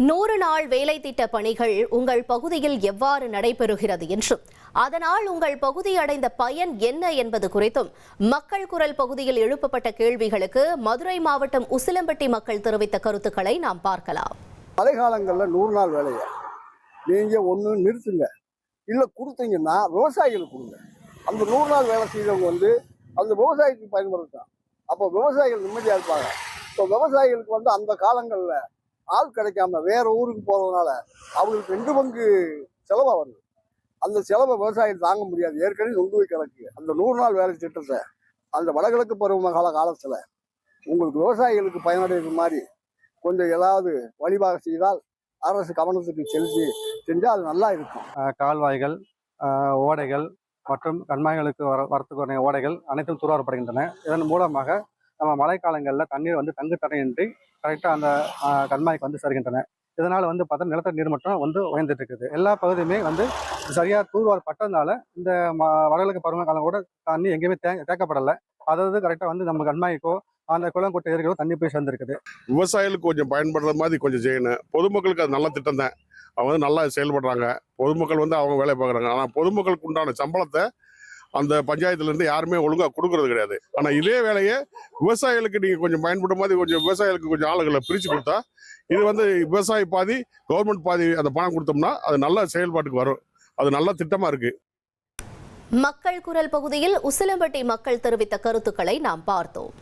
100 நாள் வேலை திட்ட பணிகள் உங்கள் பகுதியில் எவ்வாறு நடைபெறுகிறது என்றும் அதனால் உங்கள் பகுதி அடைந்த பயன் என்ன என்பது குறித்தும் மக்கள் குரல் பகுதியில் எழுப்பப்பட்ட கேள்விகளுக்கு மதுரை மாவட்டம் உசிலம்பட்டி மக்கள் தெரிவித்த கருத்துக்களை நாம் பார்க்கலாம். மழை காலங்களில் 100 நாள் வேலையை நீங்க ஒன்று நிறுத்துங்க, இல்லை கொடுத்தீங்கன்னா விவசாயிகளுக்கு கொடுங்க. அந்த 100 நாள் வேலை செய்தவங்க அந்த விவசாயிக்கு பயன்படுத்தான். அப்போ விவசாயிகள் நிம்மதியாக இருப்பாங்க. இப்போ விவசாயிகளுக்கு அந்த காலங்களில் ஆள் கிடைக்காம வேற ஊருக்கு போறதுனால அவங்களுக்கு 2 பங்கு செலவா வருது. அந்த செலவை விவசாயிகள் தாங்க முடியாது. ஏற்கனவே நொந்து கிடக்கு. அந்த 100 நாள் வேலை திட்டத்தை அந்த வடகிழக்கு பருவகால காலத்துல உங்களுக்கு விவசாயிகளுக்கு பயனடைகிற மாதிரி கொஞ்சம் ஏதாவது வழிபாக செய்தால் அரசு கவனத்துக்கு செஞ்சால் அது நல்லா இருக்கும். கால்வாய்கள், ஓடைகள் மற்றும் கண்மாய்களுக்கு வரத்துக்கு ஓடைகள் அனைத்தும் தூர்வாரப்படுகின்றன. இதன் மூலமாக நம்ம மழைக்காலங்களில் தண்ணீர் தங்கு தடையின்றி கரெக்டாக அந்த கண்மாய்க்கு சேர்கின்றன. இதனால் பார்த்தா நிலத்தடி நீர்மட்டம் உயர்ந்துட்டு இருக்குது. எல்லா பகுதியுமே சரியாக தூர்வாரப்பட்டதுனால இந்த வடகிழக்கு பருவ காலம் கூட தண்ணி எங்கேயுமே தேக்கப்படலை. அதாவது கரெக்டாக நம்ம கண்மாய்க்கோ அந்த குளம் குட்டை ஏரிகளோ தண்ணி போய் சேர்ந்துருக்குது. விவசாயிகளுக்கு கொஞ்சம் பயன்படுற மாதிரி கொஞ்சம் செய்யணும். பொதுமக்களுக்கு அது நல்ல திட்டம் தான். அவங்க நல்லா செயல்படுறாங்க. பொதுமக்கள் அவங்க வேலை பார்க்குறாங்க. ஆனால் பொதுமக்களுக்கு உண்டான சம்பளத்தை அந்த பஞ்சாயத்துலேருந்து யாருமே ஒழுங்காக கொடுக்கறது கிடையாது. ஆனால் இதே வேலையை விவசாயிகளுக்கு நீங்கள் கொஞ்சம் பயன்படுற மாதிரி கொஞ்சம் விவசாயிகளுக்கு கொஞ்சம் ஆளுகளை பிரித்து கொடுத்தா இது விவசாயி பாதி கவர்மெண்ட் பாதி அந்த பணம் கொடுத்தோம்னா அது நல்ல செயல்பாட்டுக்கு வரும். அது நல்ல திட்டமாக இருக்கு. மக்கள் குரல் பகுதியில் உசிலம்பட்டி மக்கள் தெரிவித்த கருத்துக்களை நாம் பார்த்தோம்.